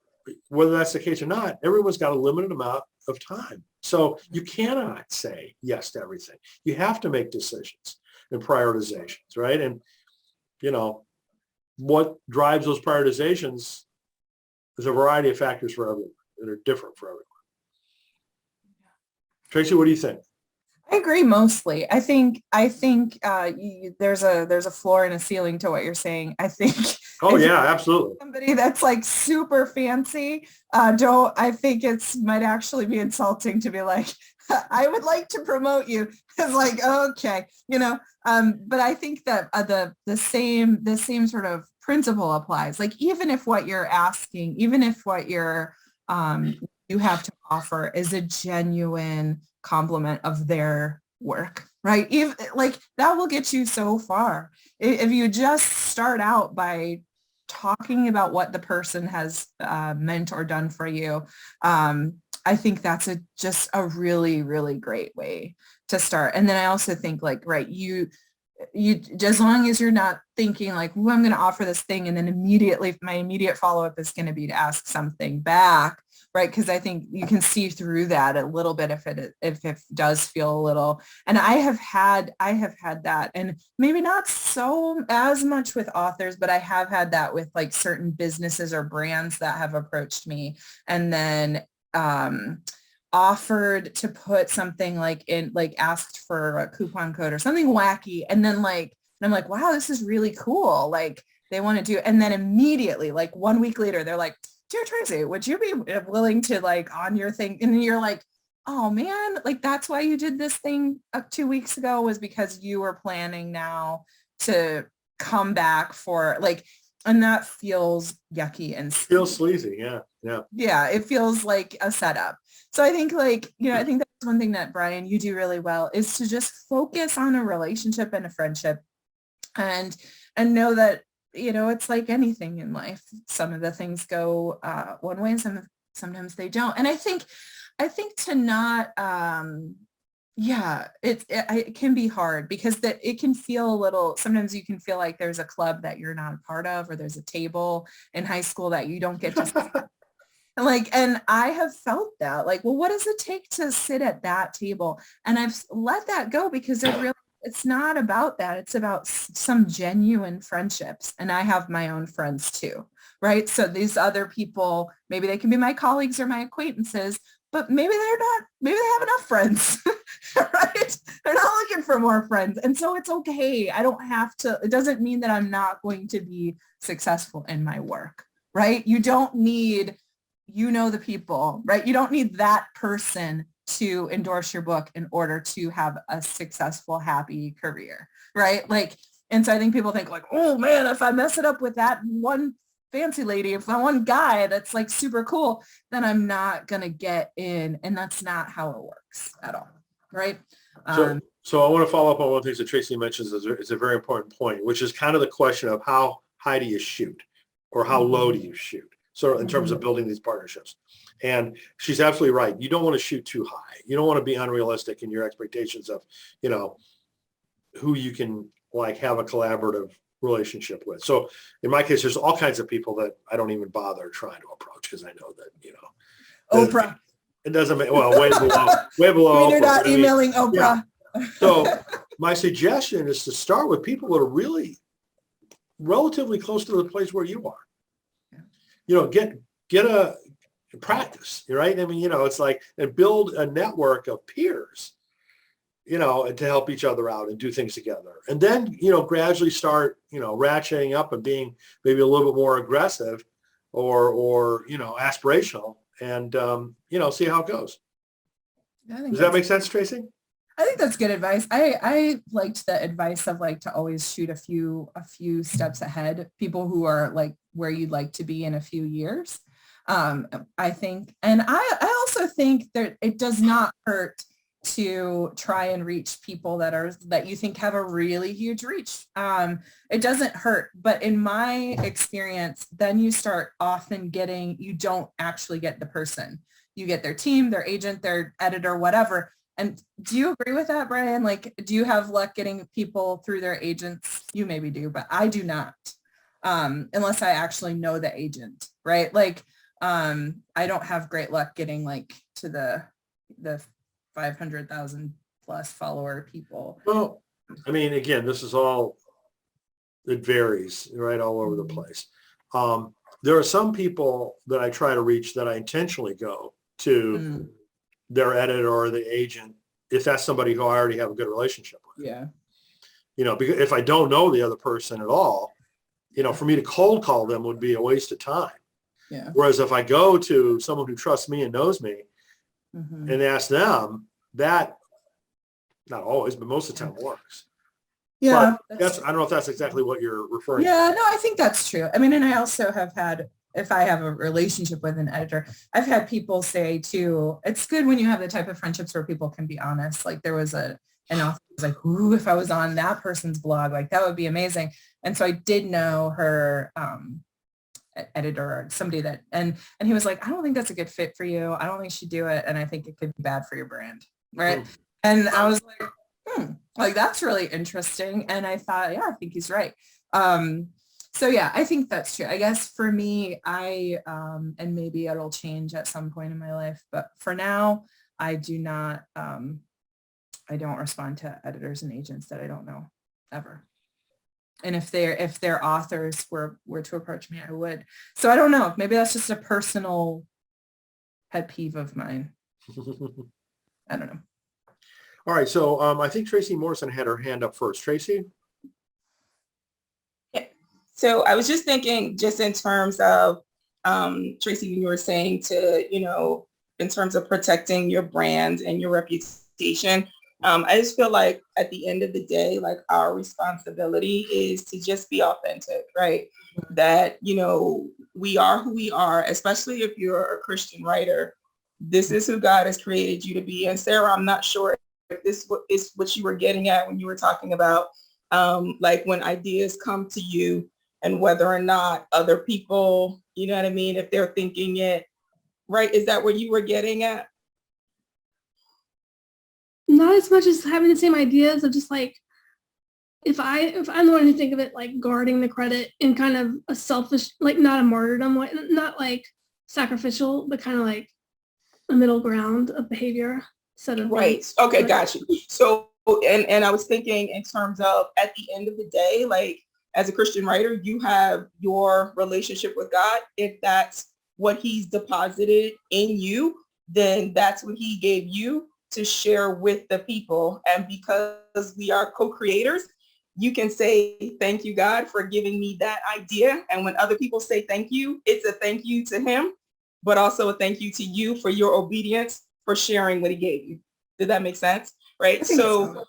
whether that's the case or not, everyone's got a limited amount of time. So you cannot say yes to everything. You have to make decisions and prioritizations, right? And, what drives those prioritizations is a variety of factors for everyone that are different for everyone. Tracy, what do you think? I agree mostly. I think there's a floor and a ceiling to what you're saying. I think. Oh yeah, absolutely. Somebody that's like super fancy, I think might actually be insulting to be like, I would like to promote you. It's like, okay, but I think that the same sort of principle applies. Like even if what you're asking, even if what you're you have to offer is a genuine compliment of their work, right? If like that will get you so far. If you just start out by talking about what the person has meant or done for you, I think that's just a really, really great way to start. And then I also think like, right, you as long as you're not thinking like, well, I'm going to offer this thing and then my immediate follow-up is going to be to ask something back, right? Because I think you can see through that a little bit if it does feel a little. And I have had that, and maybe not so as much with authors, but I have had that with like certain businesses or brands that have approached me and then offered to put something like in, like asked for a coupon code or something wacky. And then I'm like, wow, this is really cool. Like they want to do, and then immediately, like 1 week later, they're like, dear Tracy, would you be willing to like on your thing? And then you're like, oh man, like that's why you did this thing 2 weeks ago was because you were planning now to come back for like, and that feels yucky and feels sleazy. Yeah. It feels like a setup. So I think like, I think that's one thing that Brian, you do really well is to just focus on a relationship and a friendship and know that, it's like anything in life. Some of the things go one way and sometimes they don't. And I think to not, it can be hard because it can feel a little, sometimes you can feel like there's a club that you're not a part of, or there's a table in high school that you don't get to and I have felt that like, well, what does it take to sit at that table? And I've let that go because it's not about that. It's about some genuine friendships. And I have my own friends too, right? So these other people, maybe they can be my colleagues or my acquaintances, but maybe they have enough friends, right? They're not looking for more friends. And so it's okay. It doesn't mean that I'm not going to be successful in my work, right? You don't need, the people, right? You don't need that person to endorse your book in order to have a successful, happy career, right? Like, and so I think people think like, oh man, if I mess it up with that one fancy lady, if that one guy that's like super cool, then I'm not going to get in. And that's not how it works at all, right? So I want to follow up on one of the things that Tracy mentions is a very important point, which is kind of the question of how high do you shoot or how low do you shoot? So in terms of building these partnerships. And she's absolutely right. You don't want to shoot too high. You don't want to be unrealistic in your expectations of, who you can like have a collaborative relationship with. So in my case, there's all kinds of people that I don't even bother trying to approach because I know that, Oprah. It doesn't make, well, way below. I mean, you're not emailing Oprah. Yeah. So my suggestion is to start with people that are really relatively close to the place where you are. You know, get a practice, right? I mean, you know, it's like, and build a network of peers, you know, and to help each other out and do things together. And then, you know, gradually start, you know, ratcheting up and being maybe a little bit more aggressive or you know, aspirational, and, you know, see how it goes. Does that make sense, Tracy? I think that's good advice. I liked the advice of like to always shoot a few steps ahead, people who are like where you'd like to be in a few years. I think, and I also think that it does not hurt to try and reach people that you think have a really huge reach. It doesn't hurt, but in my experience, then you start often you don't actually get the person. You get their team, their agent, their editor, whatever. And do you agree with that, Brian? Like, do you have luck getting people through their agents? You maybe do, but I do not, unless I actually know the agent, right? Like, I don't have great luck getting like to the 500,000 plus follower people. Well, I mean, again, this is all, it varies, right, all over the place. There are some people that I try to reach that I intentionally go to their editor or the agent, if that's somebody who I already have a good relationship with. Yeah. You know, because if I don't know the other person at all, you know, for me to cold call them would be a waste of time. Yeah. Whereas if I go to someone who trusts me and knows me and ask them, that, not always, but most of the time works. Yeah. But I don't know if that's exactly what you're referring to. Yeah, no, I think that's true. I mean, and I also have had, if I have a relationship with an editor, I've had people say too, it's good when you have the type of friendships where people can be honest. Like there was an author who was like, ooh, if I was on that person's blog, like that would be amazing. And so I did know her editor or somebody that, and he was like, I don't think that's a good fit for you. I don't think you should do it. And I think it could be bad for your brand. Right. And I was like, like that's really interesting. And I thought, yeah, I think he's right. So yeah, I think that's true. I guess for me, and maybe it'll change at some point in my life, but for now, I do not, I don't respond to editors and agents that I don't know ever. And if their authors were to approach me, I would. So I don't know, maybe that's just a personal pet peeve of mine. I don't know. All right. So I think Tracy Morrison had her hand up first. Tracy? So I was just thinking, just in terms of, Tracy, when you were saying to, you know, in terms of protecting your brand and your reputation, I just feel like at the end of the day, like our responsibility is to just be authentic, right? That, you know, we are who we are, especially if you're a Christian writer. This is who God has created you to be. And Sarah, I'm not sure if this is what you were getting at when you were talking about, like when ideas come to you, and whether or not other people, you know what I mean, if they're thinking it, right? Is that what you were getting at? Not as much as having the same ideas of just like, if I'm the one who think of it like guarding the credit in kind of a selfish, like not a martyrdom way, not like sacrificial, but kind of like a middle ground of behavior instead of right. Like, okay, got you. So, and I was thinking in terms of at the end of the day, like, as a Christian writer, you have your relationship with God. If that's what he's deposited in you, then that's what he gave you to share with the people. And because we are co-creators, you can say, thank you, God, for giving me that idea. And when other people say thank you, it's a thank you to him, but also a thank you to you for your obedience, for sharing what he gave you. Did that make sense? Right. So,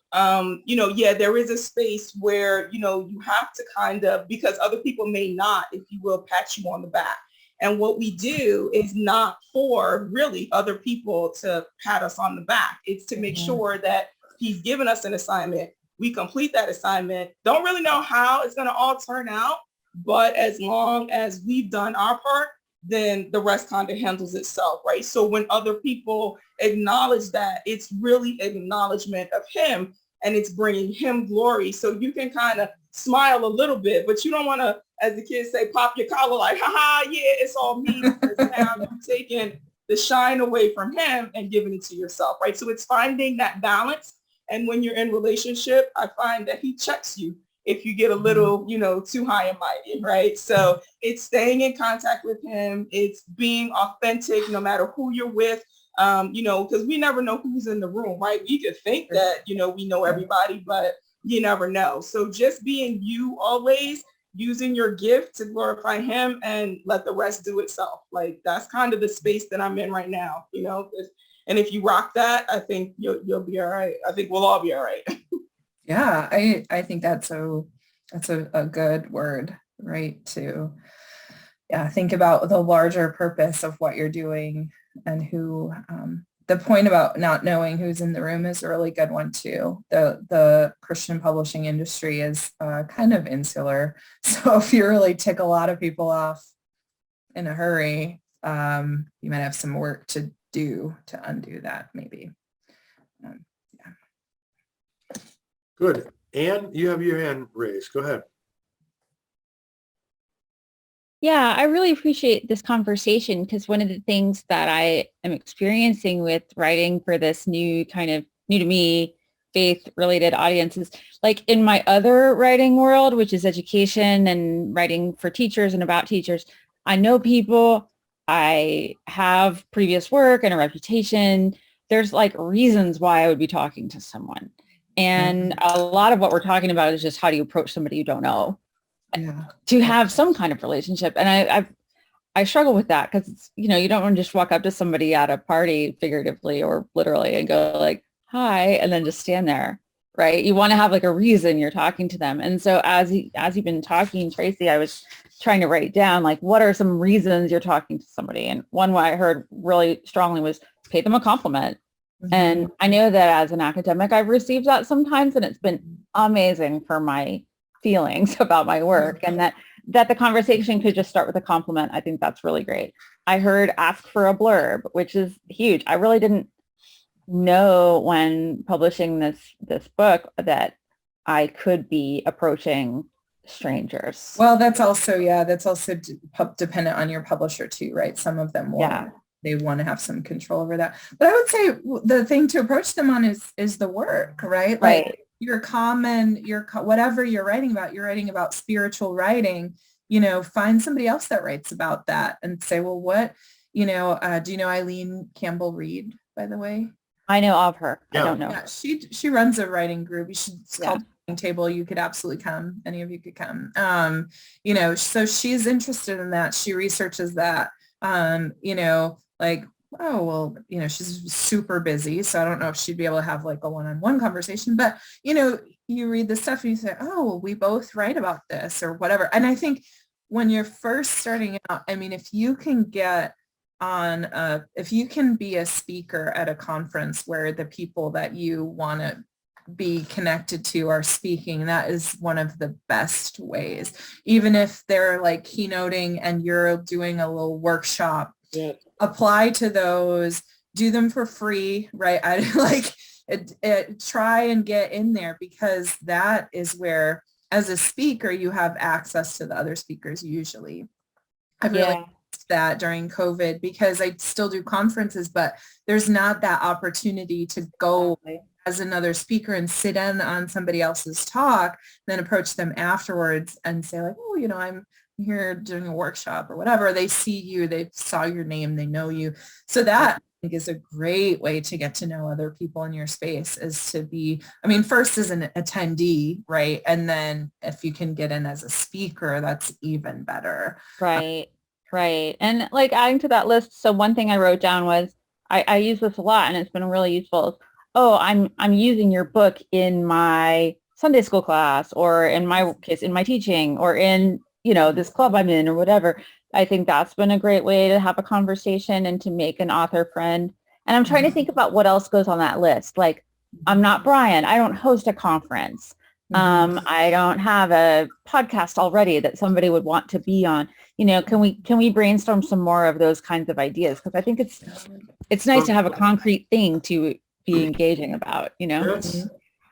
you know, yeah, there is a space where, you know, you have to kind of, because other people may not, if you will, pat you on the back. And what we do is not for really other people to pat us on the back. It's to make sure that he's given us an assignment. We complete that assignment. Don't really know how it's going to all turn out, but as long as we've done our part, then the rest kind of handles itself, right? So when other people acknowledge that, it's really an acknowledgement of him, and it's bringing him glory. So you can kind of smile a little bit, but you don't want to, as the kids say, pop your collar like, haha, yeah, it's all me. Because now you're taking the shine away from him and giving it to yourself, right? So it's finding that balance. And when you're in relationship, I find that he checks you if you get a little, too high and mighty, right? So it's staying in contact with him. It's being authentic no matter who you're with, because we never know who's in the room, right? We could think that, we know everybody, but you never know. So just being you always, using your gift to glorify him and let the rest do itself. Like that's kind of the space that I'm in right now, and if you rock that, I think you'll be all right. I think we'll all be all right. Yeah, I think that's a good word, right? To think about the larger purpose of what you're doing and who, the point about not knowing who's in the room is a really good one too. The Christian publishing industry is kind of insular. So if you really tick a lot of people off in a hurry, you might have some work to do to undo that maybe. Good. Anne, you have your hand raised. Go ahead. Yeah, I really appreciate this conversation because one of the things that I am experiencing with writing for this new to me, faith-related audiences, like in my other writing world, which is education and writing for teachers and about teachers, I know people, I have previous work and a reputation. There's like reasons why I would be talking to someone. And a lot of what we're talking about is just how do you approach somebody you don't know to have some kind of relationship. And I struggle with that because, you don't want to just walk up to somebody at a party figuratively or literally and go like, hi, and then just stand there, right? You want to have like a reason you're talking to them. And so as you've been talking, Tracy, I was trying to write down like, what are some reasons you're talking to somebody? And one I heard really strongly was pay them a compliment. And I know that as an academic, I've received that sometimes, and it's been amazing for my feelings about my work, and that the conversation could just start with a compliment. I think that's really great. I heard ask for a blurb, which is huge. I really didn't know when publishing this book that I could be approaching strangers. Well, that's also dependent on your publisher too, right? Some of them will. They want to have some control over that. But I would say the thing to approach them on is the work, right? Like whatever you're writing about spiritual writing, find somebody else that writes about that and say, well, what, do you know Eileen Campbell Reed, by the way? I know of her. Yeah. I don't know. Yeah, she runs a writing group. It's called Table. You could absolutely come. Any of you could come. So she's interested in that. She researches that. She's super busy, so I don't know if she'd be able to have like a one-on-one conversation, but you read the stuff and you say, oh, well, we both write about this or whatever. And I think when you're first starting out, I mean, if you can be a speaker at a conference where the people that you want to be connected to are speaking, that is one of the best ways. Even if they're like keynoting and you're doing a little workshop, apply to those, do them for free, right? Try and get in there, because that is where, as a speaker, you have access to the other speakers usually. I've really noticed that during COVID, because I still do conferences, but there's not that opportunity to go as another speaker and sit in on somebody else's talk, then approach them afterwards and say like, oh, I'm here doing a workshop or whatever. They see you, they saw your name, they know you. So that I think is a great way to get to know other people in your space, is to be, first as an attendee, right? And then if you can get in as a speaker, that's even better. Right. And like adding to that list, so one thing I wrote down was, I use this a lot and it's been really useful. I'm using your book in my Sunday school class, or in my case, in my teaching, or in, this club I'm in or whatever. I think that's been a great way to have a conversation and to make an author friend. And I'm trying to think about what else goes on that list. Like, I'm not Brian. I don't host a conference. I don't have a podcast already that somebody would want to be on. Can we brainstorm some more of those kinds of ideas? Because I think it's nice to have a concrete thing to be engaging about,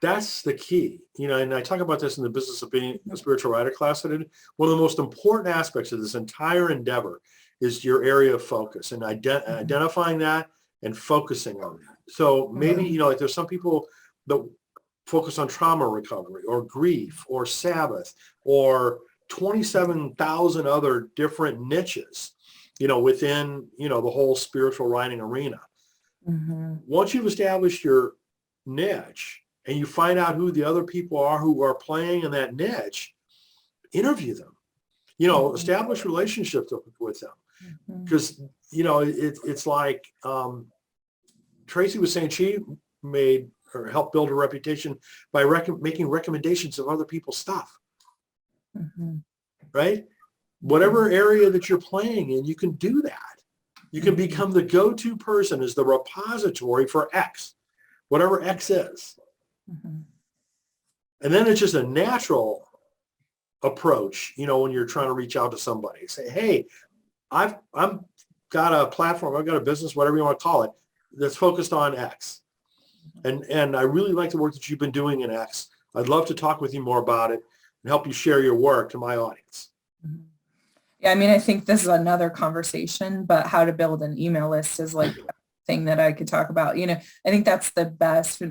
That's the key, and I talk about this in the Business of Being a Spiritual Writer class I did. One of the most important aspects of this entire endeavor is your area of focus, and identifying that and focusing on that. So maybe, like there's some people that focus on trauma recovery or grief or Sabbath or 27,000 other different niches, within, the whole spiritual writing arena. Once you've established your niche and you find out who the other people are who are playing in that niche, interview them, establish relationships with them. Because, it's like Tracy was saying, she made or helped build her reputation by making recommendations of other people's stuff. Right? Whatever area that you're playing in, you can do that. You can become the go-to person as the repository for X, whatever X is. And then it's just a natural approach, when you're trying to reach out to somebody. Say, hey, I've got a platform, I've got a business, whatever you want to call it, that's focused on X. And I really like the work that you've been doing in X. I'd love to talk with you more about it and help you share your work to my audience. Yeah, I mean, I think this is another conversation, but how to build an email list is like a thing that I could talk about. I think that's the best.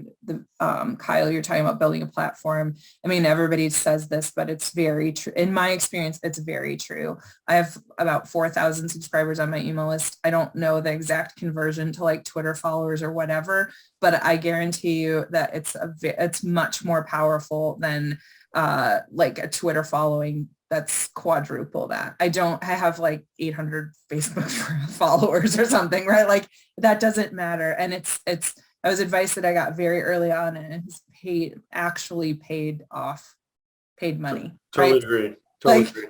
Kyle, you're talking about building a platform. I mean, everybody says this, but it's very true. In my experience, it's very true. I have about 4,000 subscribers on my email list. I don't know the exact conversion to like Twitter followers or whatever, but I guarantee you that it's much more powerful than like a Twitter following that's quadruple that. I have like 800 Facebook followers or something, right? Like that doesn't matter. And that was advice that I got very early on, and it's actually paid money. Totally right? agree. Totally agree.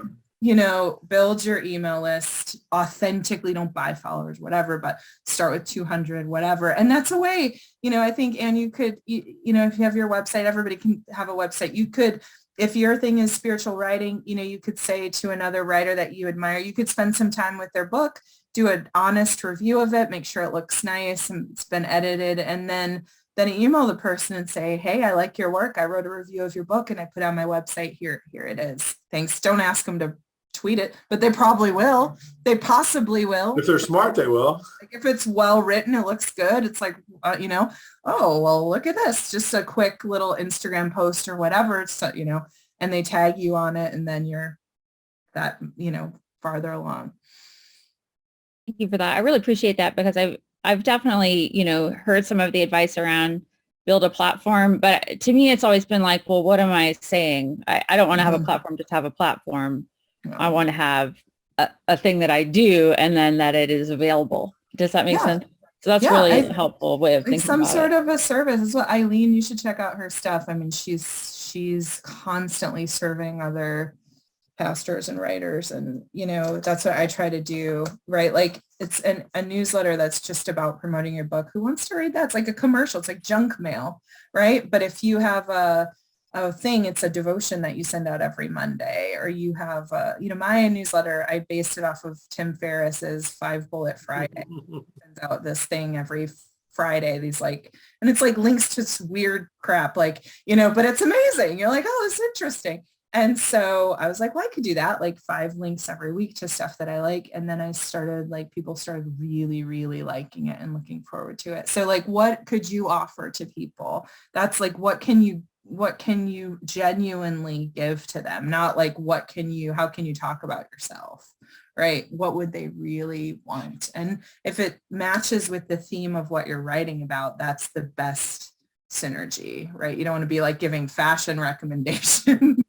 Build your email list authentically. Don't buy followers, whatever, but start with 200, whatever. And that's a way, I think, and you could, if you have your website, everybody can have a website. You could, if your thing is spiritual writing, you could say to another writer that you admire, you could spend some time with their book, do an honest review of it, make sure it looks nice and it's been edited, and then email the person and say, hey, I like your work. I wrote a review of your book and I put it on my website. Here it is. Thanks. Don't ask them to tweet it, but they probably will. They possibly will. If they're smart, they will. Like if it's well written, it looks good. It's like, oh, well, look at this. Just a quick little Instagram post or whatever. It's, and they tag you on it, and then you're that, farther along. Thank you for that. I really appreciate that, because I've definitely, heard some of the advice around build a platform, but to me, it's always been like, well, what am I saying? I don't want to have a platform, just have a platform. No. I want to have a thing that I do, and then that it is available. Does that make sense? So that's really a helpful way of thinking about it. Some sort of a service is what Eileen, you should check out her stuff. I mean, she's constantly serving other pastors and writers, and that's what I try to do, right? Like it's a newsletter that's just about promoting your book. Who wants to read that? It's like a commercial. It's like junk mail, right? But if you have a thing, it's a devotion that you send out every Monday, or you have my newsletter, I based it off of Tim Ferriss's 5 Bullet Friday. Sends out this thing every Friday, and it's like links to this weird crap, but it's amazing. You're like, oh, this is interesting. And so I was like, well, I could do that, like 5 links every week to stuff that I like. And then I started, people started really, really liking it and looking forward to it. So what could you offer to people? That's like, what can you genuinely give to them? Not like, how can you talk about yourself, right? What would they really want? And if it matches with the theme of what you're writing about, that's the best synergy, right? You don't want to be like giving fashion recommendations.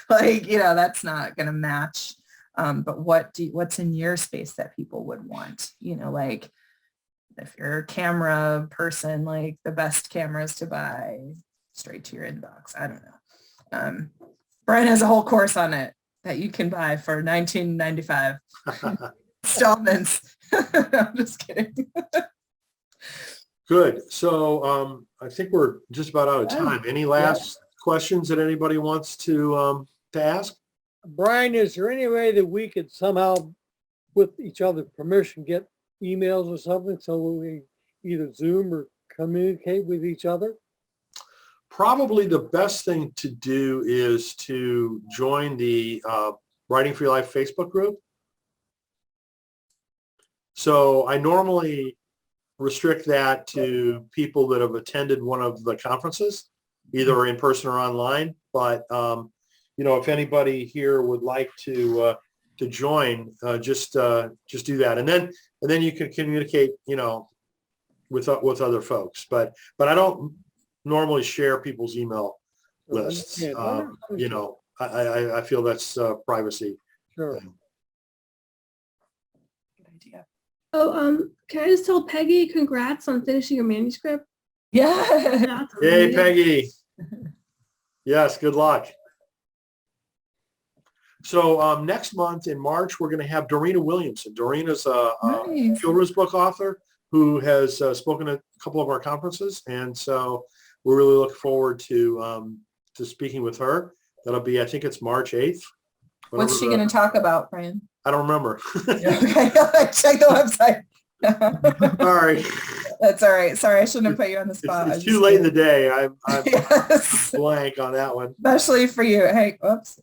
That's not going to match. But what's in your space that people would want? If you're a camera person, the best cameras to buy straight to your inbox. I don't know. Brian has a whole course on it that you can buy for $19.95 installments. I'm just kidding. Good. So I think we're just about out of time. Any last questions that anybody wants to ask? Brian, is there any way that we could somehow, with each other's permission, get emails or something so we either Zoom or communicate with each other? Probably the best thing to do is to join the Writing for Your Life Facebook group. So I normally restrict that to people that have attended one of the conferences. either in person or online. But if anybody here would like to join, just do that, and then you can communicate, with other folks. But I don't normally share people's email lists. I feel that's privacy. Sure. thing. Good idea. Oh, can I just tell Peggy congrats on finishing your manuscript? Yeah. That's Yay, amazing. Peggy. Yes, good luck. So next month in March, we're going to have Dorena Williamson. Dorena's a Nice. children's book author who has spoken at a couple of our conferences. And so we're really looking forward to speaking with her. That'll be, I think it's March 8th. What's she going to talk about, Brian? I don't remember. Okay, check the website. Sorry. That's all right. Sorry, I shouldn't have put you on the spot. It's too late in the day. I'm Yes. blank on that one. Especially for you. Hey, whoops.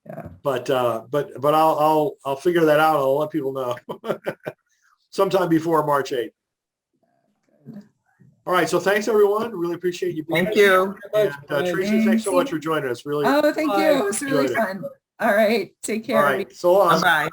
Yeah. But I'll figure that out. I'll let people know sometime before March 8th. All right. So thanks everyone. Really appreciate you being Thank here. you. And Tracy, thanks so much for joining us. Really. Oh, thank you. It was really Enjoyed it. fun. All right. Take care. All right. So long. Bye-bye.